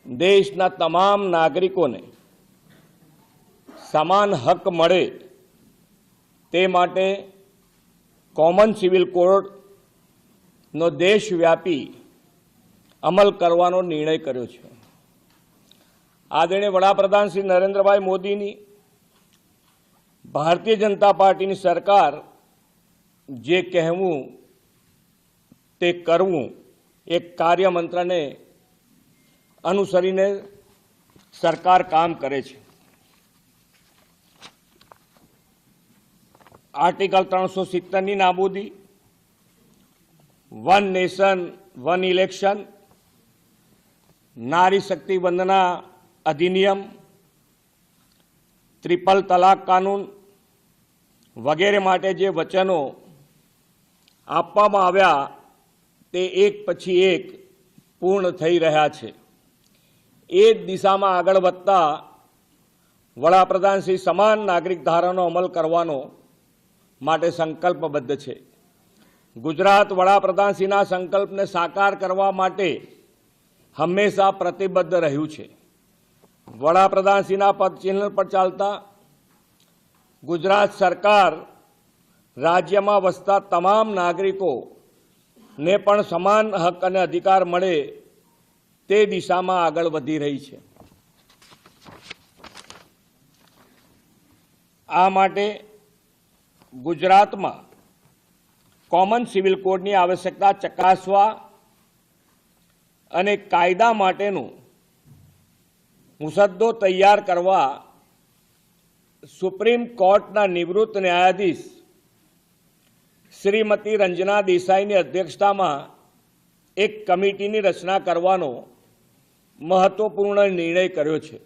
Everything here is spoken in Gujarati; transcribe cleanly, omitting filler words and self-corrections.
દેશના તમામ નાગરિકોને સમાન હક મળે તે માટે કોમન સિવિલ કોડનો દેશવ્યાપી અમલ કરવાનો નિર્ણય કર્યો છે। આદરણીય વડાપ્રધાન શ્રી નરેન્દ્રભાઈ મોદીની ભારતીય જનતા પાર્ટીની સરકાર જે કહેવું તે કરવું એક કાર્યમંત્રને અનુસરીને સરકાર કામ કરે છે। આર્ટિકલ 370ની નાબૂદી, વન નેશન વન ઇલેક્શન, નારી શક્તિ વંદના અધિનિયમ, ટ્રિપલ તલાક કાનૂન વગેરે માટે જે વચનો આપવામાં આવ્યા તે એક પછી એક પૂર્ણ થઈ રહ્યા છે। એ જ દિશામાં આગળ વધતા વડાપ્રધાન શ્રી સમાન નાગરિક ધારાનો અમલ કરવાનો માટે સંકલ્પબદ્ધ છે। ગુજરાત વડાપ્રધાનશ્રીના સંકલ્પને સાકાર કરવા માટે હંમેશા પ્રતિબદ્ધ રહ્યું છે। વડાપ્રધાનશ્રીના પદચિહ્ન પર ચાલતા ગુજરાત સરકાર રાજ્યમાં વસતા તમામ નાગરિકોને પણ સમાન હક અને અધિકાર મળે તે દિશામાં આગળ વધી રહી છે। આ માટે ગુજરાતમાં કોમન સિવિલ કોડની આવશ્યકતા ચકાસવા અને કાયદા માટેનો મુસદ્દો તૈયાર કરવા સુપ્રીમ કોર્ટના નિવૃત્ત ન્યાયાધીશ શ્રીમતી રંજના દેસાઈની અધ્યક્ષતામાં એક કમિટીની રચના કરવાનો મહત્વપૂર્ણ નિર્ણય કર્યો છે।